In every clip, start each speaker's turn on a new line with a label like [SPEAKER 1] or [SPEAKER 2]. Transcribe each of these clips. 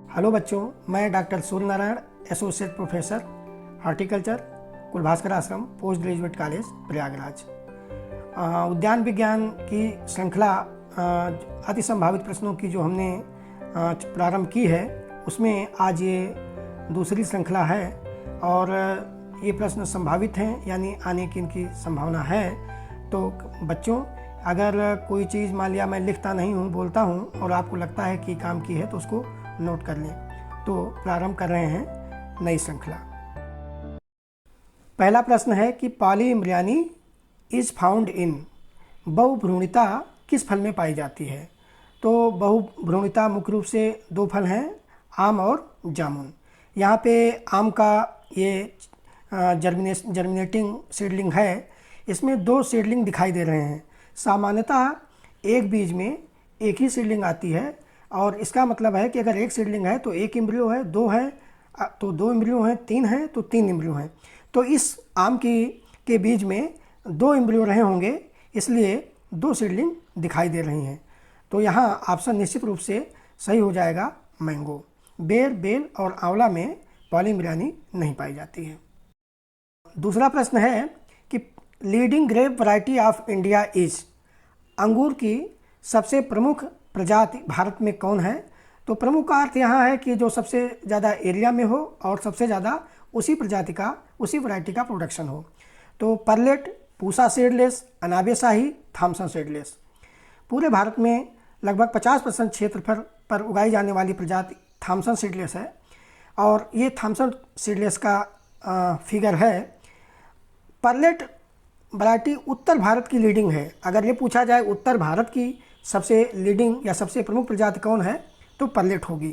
[SPEAKER 1] Hello बच्चों, मैं doctor Surya Narayan, associate professor horticulture, कुलभास्कर आश्रम, पोस्ट ग्रेजुएट कॉलेज, प्रयागराज। उद्यान विज्ञान की श्रृंखला अति संभावित प्रश्नों की जो हमने प्रारंभ की है, उसमें आज ये दूसरी श्रृंखला है और ये प्रश्न संभावित हैं, यानी आने की इनकी संभावना है। तो बच्चों, अगर कोई चीज़ मान लिया मैं लिखता नहीं हूँ, बोलता हूँ और आपको लगता है कि काम की है तो उसको नोट कर लें। तो प्रारंभ कर रहे हैं नई श्रृंखला। पहला प्रश्न है कि पॉलीइम्ब्रियानी इज फाउंड इन, बहुभ्रूणिता किस फल में पाई जाती है? तो बहुभ्रूणिता मुख्य रूप से दो फल हैं, आम और जामुन। यहाँ पे आम का ये जर्मिनेटिंग सीडलिंग है, इसमें दो सीडलिंग दिखाई दे रहे हैं। सामान्यतः एक बीज में एक ही सीडलिंग आती है और इसका मतलब है कि अगर एक सीडलिंग है तो एक एम्ब्रियो है, दो है तो दो एम्ब्रियो हैं, तीन है तो तीन एम्ब्रियो हैं। तो इस आम के बीज में दो एम्ब्रियो रहे होंगे, इसलिए दो सीडलिंग दिखाई दे रही हैं। तो यहाँ ऑप्शन निश्चित रूप से सही हो जाएगा, मैंगो। बेर, बेल और आंवला में पॉलीइम्ब्रियानी नहीं पाई जाती है। दूसरा प्रश्न है कि leading grape variety of India is, अंगूर की सबसे प्रमुख प्रजाति भारत में कौन है? तो प्रमुख का अर्थ यहाँ है कि जो सबसे ज़्यादा एरिया में हो और सबसे ज़्यादा उसी प्रजाति का, उसी वैरायटी का प्रोडक्शन हो। तो परलेट, पूसा सीडलेस, अनाबे शाही, थॉमसन सीडलेस। पूरे भारत में लगभग 50% क्षेत्र पर उगाई जाने वाली प्रजाति थॉमसन सीडलेस है और ये थॉमसन सीडलेस का फिगर है। परलेट वैरायटी उत्तर भारत की लीडिंग है। अगर ये पूछा जाए उत्तर भारत की सबसे लीडिंग या सबसे प्रमुख प्रजाति कौन है, तो परलेट होगी।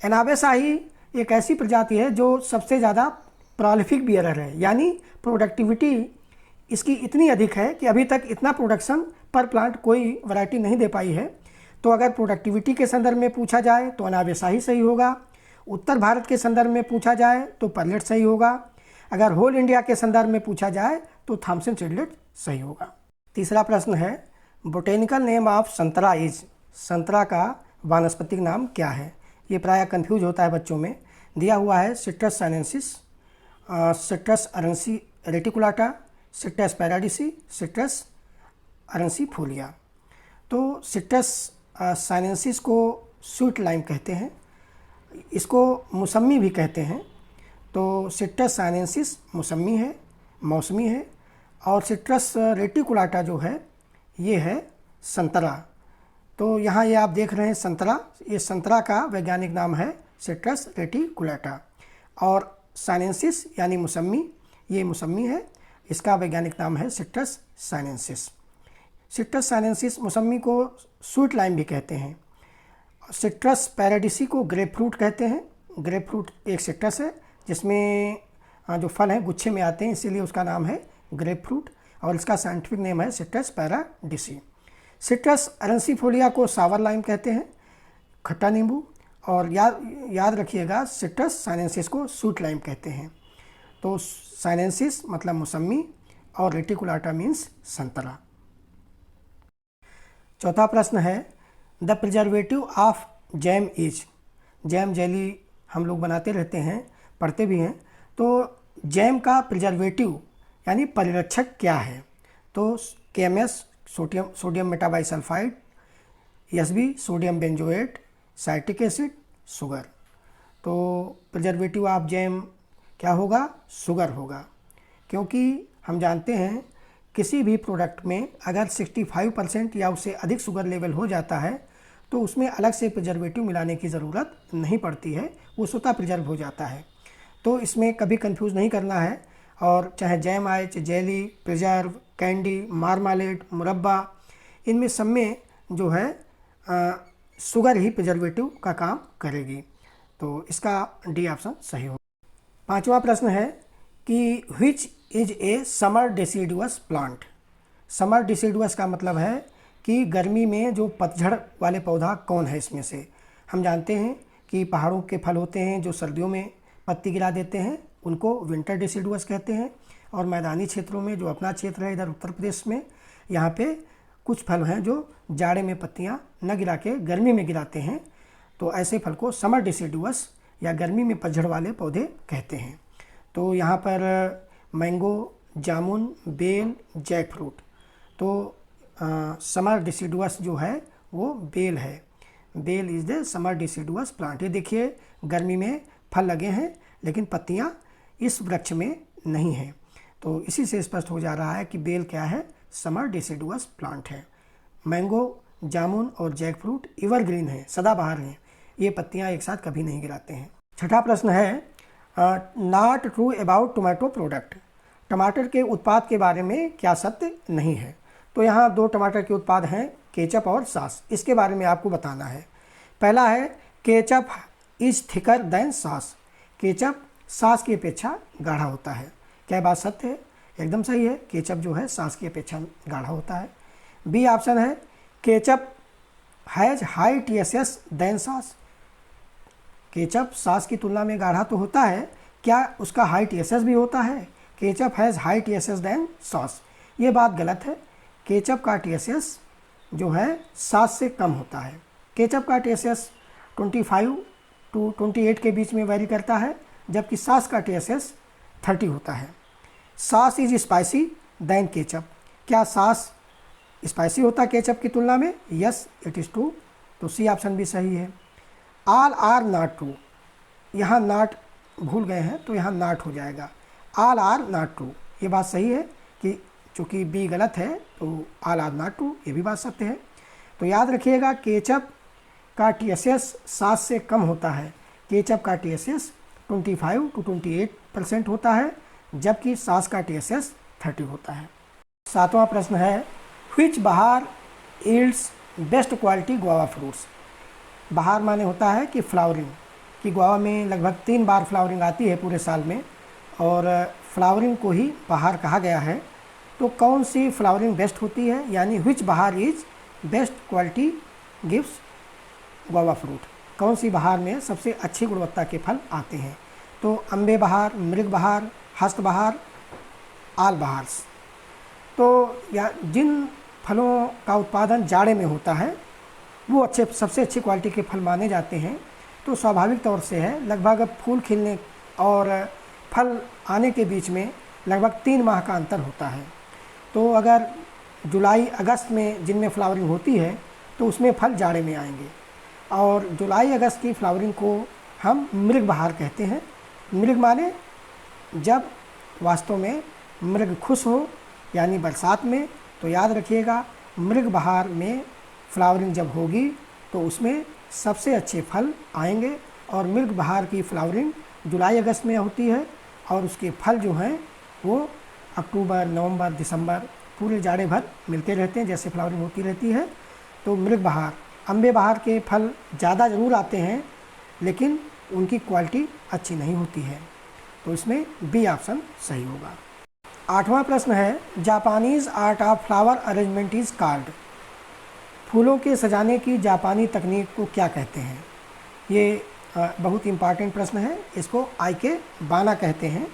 [SPEAKER 1] अनाबे शाही एक ऐसी प्रजाति है जो सबसे ज़्यादा प्रोलिफिक बियरर है, यानी प्रोडक्टिविटी इसकी इतनी अधिक है कि अभी तक इतना प्रोडक्शन पर प्लांट कोई वैरायटी नहीं दे पाई है। तो अगर प्रोडक्टिविटी के संदर्भ में पूछा जाए तो अनाबे शाही सही होगा। उत्तर भारत के संदर्भ में पूछा जाए तो परलेट सही होगा। अगर होल इंडिया के संदर्भ में पूछा जाए तो थॉमसन सीडलेस सही होगा। तीसरा प्रश्न है, बोटेनिकल नेम ऑफ संतरा इज, संतरा का वानस्पतिक नाम क्या है? ये प्रायः कंफ्यूज होता है बच्चों में। दिया हुआ है citrus sinensis, citrus aurantium reticulata, citrus paradisi, citrus aurantifolia. तो सिट्रस साइनेंसिस को स्वीट लाइम कहते हैं, इसको मौसमी भी कहते हैं। तो सिट्रस साइनेंसिस मौसमी है, मौसमी है, और सिट्रस रेटिकुलाटा जो है ये है संतरा। तो यहाँ ये आप देख रहे हैं संतरा, ये संतरा का वैज्ञानिक नाम है सिट्रस रेटिकुलाटा, और साइनेंसिस यानी मौसमी, ये मौसमी है, इसका वैज्ञानिक नाम है सिट्रस साइनेंसिस। सिट्रस साइनेंसिस मौसमी को स्वीट लाइम भी कहते हैं। सिट्रस पैराडिसी को ग्रेप फ्रूट कहते हैं। ग्रेप फ्रूट एक सिट्रस है जिसमें जो फल हैं गुच्छे में आते हैं, इसीलिए उसका नाम है ग्रेप फ्रूट, और इसका साइंटिफिक नेम है सिट्रस पैराडिसी। सिट्रस अरेंसीफोलिया को सावर लाइम कहते हैं, खट्टा नींबू, और याद रखिएगा सिट्रस साइनेंसिस को स्वीट लाइम कहते हैं। तो साइनेंसिस मतलब मौसमी और रेटिकुलाटा मीन्स संतरा। चौथा प्रश्न है, the preservative of jam is, jam jelly हम लोग बनाते रहते हैं, पढ़ते भी हैं। तो जैम का प्रिजर्वेटिव यानी परिरक्षक क्या है? तो KMS sodium metabisulphite, SB sodium benzoate, citric acid, sugar. तो प्रिजर्वेटिव ऑफ जैम क्या होगा? शुगर होगा, क्योंकि हम जानते हैं किसी भी प्रोडक्ट में अगर 65% या उससे अधिक शुगर लेवल हो जाता है तो उसमें अलग से प्रिजर्वेटिव मिलाने की ज़रूरत नहीं पड़ती है, वो स्वतः प्रिजर्व हो जाता है। तो इसमें कभी कंफ्यूज नहीं करना है, और चाहे जैम आए, चाहे जेली, प्रिजर्व, कैंडी, मार्मालेड, मुरब्बा, इनमें सब में जो है शुगर ही प्रिजर्वेटिव का काम करेगी। तो इसका डी ऑप्शन सही होगा। पांचवा प्रश्न है कि which is a summer deciduous plant. Summer deciduous का मतलब है कि गर्मी में जो पतझड़ वाले पौधा कौन है इसमें से? हम जानते हैं कि पहाड़ों के फल होते हैं जो सर्दियों में पत्ती गिरा देते हैं, उनको विंटर डिसीडुअस कहते हैं, और मैदानी क्षेत्रों में जो अपना क्षेत्र है इधर उत्तर प्रदेश में, यहाँ पे कुछ फल हैं जो जाड़े में पत्तियाँ न गिरा के गर्मी में गिराते हैं। तो ऐसे फल को समर डिसिडुअस या गर्मी में पतझड़ वाले पौधे कहते हैं। तो यहाँ पर mango, jamun, bael, jackfruit. तो समर डिसिडुअस जो है वो बेल है। Bael is the summer deciduous plant. ये देखिए गर्मी में फल लगे हैं लेकिन पत्तियाँ इस वृक्ष में नहीं हैं। तो इसी से स्पष्ट हो जा रहा है कि बेल क्या है, समर डिसिडुअस प्लांट है। मैंगो, जामुन और जैक फ्रूट एवरग्रीन है, सदाबहार हैं। ये पत्तियाँ एक साथ कभी नहीं गिराते हैं। छठा प्रश्न है not true about tomato product. टमाटर के उत्पाद के बारे में क्या सत्य नहीं है। तो यहाँ दो टमाटर के उत्पाद हैं, केचप और सॉस। इसके बारे में आपको बताना है। पहला है ketchup is thicker than sauce. Ketchup sauce की अपेक्षा गाढ़ा होता है। क्या बात सत्य है? एकदम सही है। केचप जो है सॉस की अपेक्षा गाढ़ा होता है। बी ऑप्शन है ketchup has high TSS than sauce. Ketchup sauce की तुलना में गाढ़ा तो होता है, क्या उसका हाई TSS भी होता है? Ketchup has high TSS than sauce. ये बात गलत है। केचप का TSS जो है सॉस से कम होता है। केचप का TSS 25 to 28 के बीच में वेरी करता है, जबकि सॉस का TSS 30 होता है। Sauce is spicy than ketchup. क्या सॉस स्पाइसी होता है केचप की तुलना में? Yes it is true. तो सी ऑप्शन भी सही है। All are not true. यहाँ नॉट भूल गए हैं तो यहाँ नॉट हो जाएगा। ऑल आर नॉट ट्रू, ये बात सही है कि चूँकि बी गलत है तो ऑल आर नॉट ट्रू, ये भी बात सत्य है। तो याद रखिएगा केचप का TSS सॉस से कम होता है। केचप का TSS 25 to 28% होता है, जबकि सॉस का TSS 30 होता है। सातवां प्रश्न है व्हिच बहार yields best quality guava fruits. बहार माने होता है कि फ्लावरिंग, कि गुआवा में लगभग 3 बार फ्लावरिंग आती है पूरे साल में, और फ्लावरिंग को ही बहार कहा गया है। तो कौन सी फ्लावरिंग बेस्ट होती है, यानी व्हिच बहार is best quality gives guava fruit. कौन सी बहार में सबसे अच्छी गुणवत्ता के फल आते हैं? तो अम्बे बहार, मृग बहार, हस्त बहार, आल बहार। तो या जिन फलों का उत्पादन जाड़े में होता है वो सबसे अच्छी क्वालिटी के फल माने जाते हैं। तो स्वाभाविक तौर से है, लगभग फूल खिलने और फल आने के बीच में लगभग 3 माह का अंतर होता है। तो अगर जुलाई अगस्त में जिनमें फ्लावरिंग होती है तो उसमें फल जाड़े में आएंगे, और जुलाई अगस्त की फ्लावरिंग को हम मृग बहार कहते हैं। मृग माने जब वास्तव में मृग खुश हो, यानी बरसात में। तो याद रखिएगा मृग बहार में फ्लावरिंग जब होगी तो उसमें सबसे अच्छे फल आएंगे, और मृग बहार की फ्लावरिंग जुलाई अगस्त में होती है, और उसके फल जो हैं वो अक्टूबर, नवंबर, दिसंबर पूरे जाड़े भर मिलते रहते हैं, जैसे फ्लावरिंग होती रहती है। तो मृग बहार, अम्बे बहार के फल ज़्यादा ज़रूर आते हैं लेकिन उनकी क्वालिटी अच्छी नहीं होती है। तो इसमें बी ऑप्शन सही होगा। आठवां प्रश्न है Japanese art of flower arrangement is called. फूलों के सजाने की जापानी तकनीक को क्या कहते हैं? ये बहुत इम्पॉर्टेंट प्रश्न है। इसको आइके बाना कहते हैं,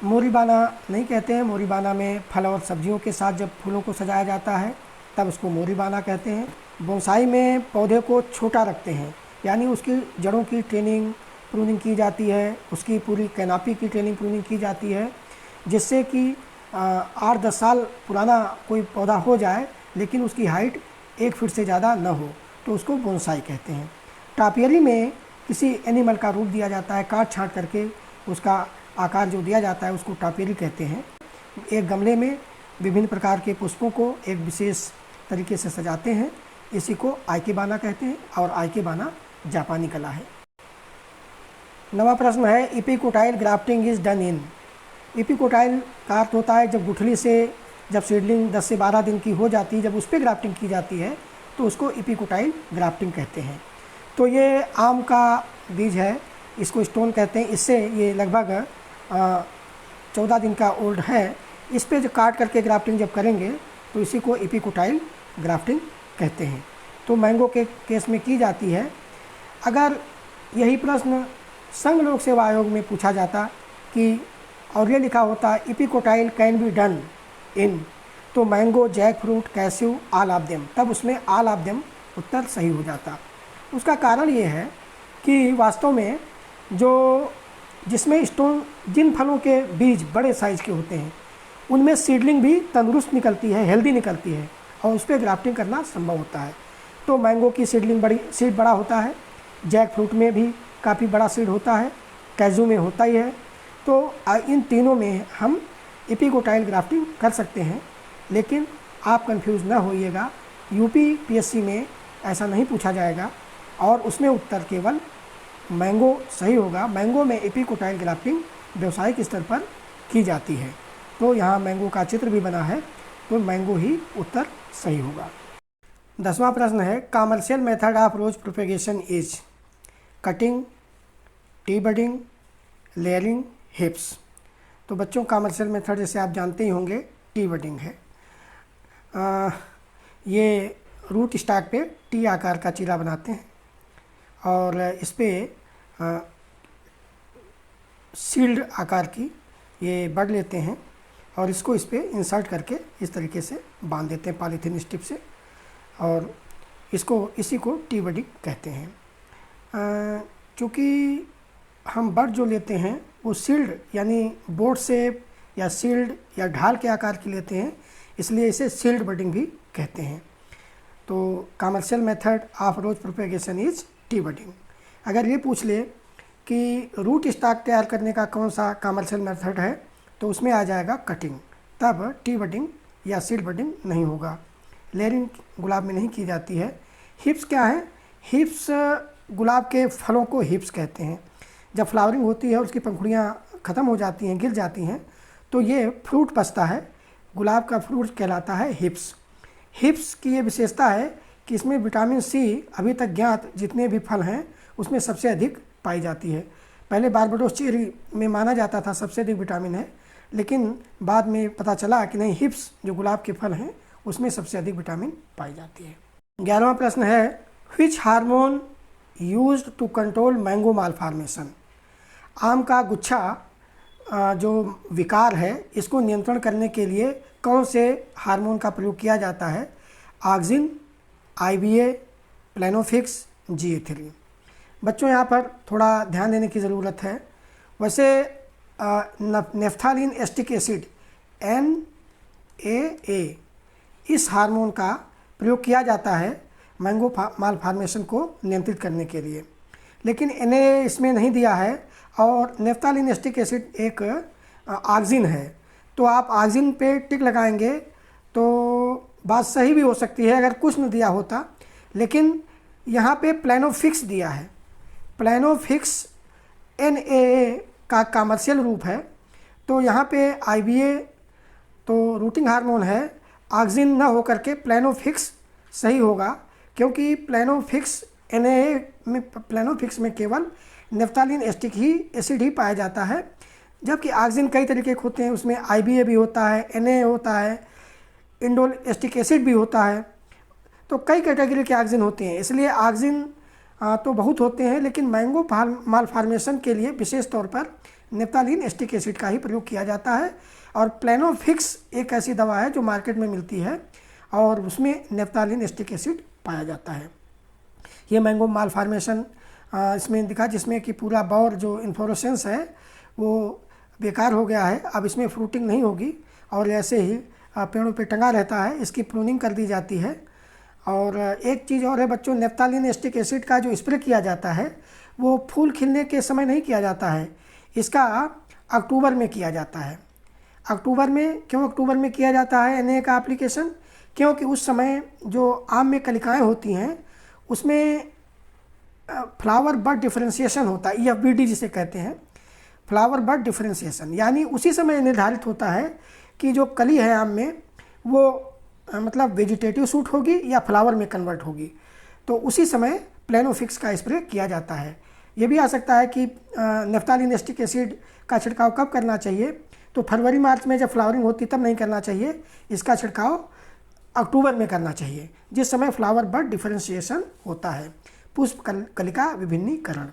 [SPEAKER 1] मोरीबाना नहीं कहते हैं। मोरीबाना में फल और सब्जियों के साथ जब फूलों को सजाया जाता है तब उसको मोरीबाना कहते हैं। बोनसाई में पौधे को छोटा रखते हैं, यानी उसकी जड़ों की प्रूनिंग की जाती है, उसकी पूरी कैनापी की प्रूनिंग की जाती है, जिससे कि 8-10 साल पुराना कोई पौधा हो जाए लेकिन उसकी हाइट 1 फीट से ज़्यादा न हो, तो उसको बोनसाई कहते हैं। टापियरी में किसी एनिमल का रूप दिया जाता है, काट छाँट करके उसका आकार जो दिया जाता है उसको टापियरी कहते हैं। एक गमले में विभिन्न प्रकार के पुष्पों को एक विशेष तरीके से सजाते हैं, इसी को आइकेबाना कहते हैं, और आइकेबाना जापानी कला है। 9वां प्रश्न है epicotyl grafting is done in. Epicotyl का अर्थ होता है जब गुठली से जब सीडलिंग 10 से 12 दिन की हो जाती है, जब उस पर ग्राफ्टिंग की जाती है तो उसको इपिकोटाइल ग्राफ्टिंग कहते हैं। तो ये आम का बीज है, इसको स्टोन कहते हैं। इससे ये लगभग 14 दिन का ओल्ड है। इस पे जो काट करके ग्राफ्टिंग जब करेंगे तो इसी को इपिकोटाइल ग्राफ्टिंग कहते हैं। तो मैंगो के केस में की जाती है। अगर यही प्रश्न संघ लोक सेवा आयोग में पूछा जाता कि और ये लिखा होता epicotyl can be done in, तो mango, jackfruit, cashew, all of them, तब उसमें ऑल ऑफ देम उत्तर सही हो जाता। उसका कारण ये है कि वास्तव में जिसमें स्टोन, जिन फलों के बीज बड़े साइज़ के होते हैं उनमें सीडलिंग भी तंदुरुस्त निकलती है, हेल्दी निकलती है और उस पर ग्राफ्टिंग करना संभव होता है। तो मैंगो की सीड बड़ा होता है, जैक फ्रूट में भी काफ़ी बड़ा सीड होता है, कैजू में होता ही है। तो इन तीनों में हम एपिकोटाइल ग्राफ्टिंग कर सकते हैं, लेकिन आप कंफ्यूज ना होइएगा, यूपी पीएससी में ऐसा नहीं पूछा जाएगा और उसमें उत्तर केवल मैंगो सही होगा। मैंगो में एपिकोटाइल ग्राफ्टिंग व्यावसायिक स्तर पर की जाती है। तो यहाँ मैंगो का चित्र भी बना है, तो मैंगो ही उत्तर सही होगा। 10वां प्रश्न है, commercial method of rose propagation is cutting, T budding, layering, हिप्स। तो बच्चों कमर्शियल मेथड जैसे आप जानते ही होंगे टी बडिंग है। ये रूट स्टॉक पे टी आकार का चीरा बनाते हैं और इस पर सील्ड आकार की ये बड लेते हैं और इसको इस पर इंसर्ट करके इस तरीके से बांध देते हैं पॉलीथीन स्ट्रिप से, और इसी को टी बडिंग कहते हैं। क्योंकि हम बड जो लेते हैं वो सील्ड यानी बोर्ड शेप या सील्ड या ढाल के आकार की लेते हैं, इसलिए इसे सील्ड बडिंग भी कहते हैं। तो commercial method of rose propagation is T budding. अगर ये पूछ ले कि रूट स्टॉक तैयार करने का कौन सा कमर्शियल मेथड है, तो उसमें आ जाएगा कटिंग, तब टी बडिंग या सीड बडिंग नहीं होगा। लेयरिंग गुलाब में नहीं की जाती है। हिप्स क्या है? हिप्स गुलाब के फलों को हिप्स कहते हैं। जब फ्लावरिंग होती है और उसकी पंखुड़ियाँ ख़त्म हो जाती हैं, गिर जाती हैं, तो ये फ्रूट बचता है, गुलाब का फ्रूट कहलाता है हिप्स। हिप्स की ये विशेषता है कि इसमें विटामिन सी अभी तक ज्ञात जितने भी फल हैं उसमें सबसे अधिक पाई जाती है। पहले बारबाडोस चेरी में माना जाता था सबसे अधिक विटामिन है, लेकिन बाद में पता चला कि नहीं, हिप्स जो गुलाब के फल हैं उसमें सबसे अधिक विटामिन पाई जाती है। 11वां प्रश्न है, which hormone used to control mango malformation. आम का गुच्छा जो विकार है इसको नियंत्रण करने के लिए कौन से हार्मोन का प्रयोग किया जाता है? Auxin, IBA, प्लेनोफिक्स, GA3। बच्चों यहाँ पर थोड़ा ध्यान देने की ज़रूरत है। वैसे नेफ्थालीन एस्टिक एसिड NAA इस हार्मोन का प्रयोग किया जाता है मैंगो माल फॉर्मेशन को नियंत्रित करने के लिए, लेकिन NAA इसमें नहीं दिया है और नेफ्थालीन एस्टिक एसिड एक ऑक्सिन है। तो आप ऑक्सिन पे टिक लगाएंगे तो बात सही भी हो सकती है अगर कुछ न दिया होता, लेकिन यहाँ पे प्लेनोफिक्स दिया है। प्लेनोफिक्स NAA का कमर्शियल रूप है, तो यहाँ पे IBA तो रूटिंग हार्मोन है, ऑक्सिन ना होकर के प्लेनोफिक्स सही होगा, क्योंकि प्लेनोफिक्स में केवल नेफ्थालीन एस्टिक ही एसिड ही पाया जाता है, जबकि ऑक्सिन कई तरीके के होते हैं, उसमें IBA भी होता है, NAA होता है, इंडोल एस्टिक एसिड भी होता है, तो कई कैटेगरी के ऑक्सिन होते हैं। इसलिए ऑक्सिन तो बहुत होते हैं, लेकिन मैंगो माल फॉर्मेशन के लिए विशेष तौर पर नेफ्थालीन एस्टिक एसिड का ही प्रयोग किया जाता है। और प्लेनोफिक्स एक ऐसी दवा है जो मार्केट में मिलती है और उसमें नेफ्थालीन एस्टिक एसिड पाया जाता है। ये मैंगो माल फॉर्मेशन इसमें दिखा, जिसमें कि पूरा बौर जो इन्फ्लोरेसेंस है वो बेकार हो गया है, अब इसमें फ्रूटिंग नहीं होगी और ऐसे ही पेड़ों पे टंगा रहता है, इसकी प्रूनिंग कर दी जाती है। और एक चीज़ और है बच्चों, नेफ्थालीन एस्टिक एसिड का जो स्प्रे किया जाता है वो फूल खिलने के समय नहीं किया जाता है, इसका अक्टूबर में किया जाता है। अक्टूबर में क्यों अक्टूबर में किया जाता है NAA का एप्लीकेशन? क्योंकि उस समय जो आम में कलिकाएँ होती हैं उसमें फ्लावर बड डिफरेंशिएशन होता है, EFBD जिसे कहते हैं, फ्लावर बड डिफरेंशिएशन, यानी उसी समय निर्धारित होता है कि जो कली है आम में वो मतलब वेजिटेटिव सूट होगी या फ्लावर में कन्वर्ट होगी, तो उसी समय प्लेनोफिक्स का स्प्रे किया जाता है। ये भी आ सकता है कि नेफ्थालीन एस्टिक एसिड का छिड़काव कब करना चाहिए, तो फरवरी मार्च में जब फ्लावरिंग होती तब नहीं करना चाहिए, इसका छिड़काव अक्टूबर में करना चाहिए जिस समय फ्लावर बड डिफरेंशिएशन होता है, पुष्प कलिका विभिन्नीकरण।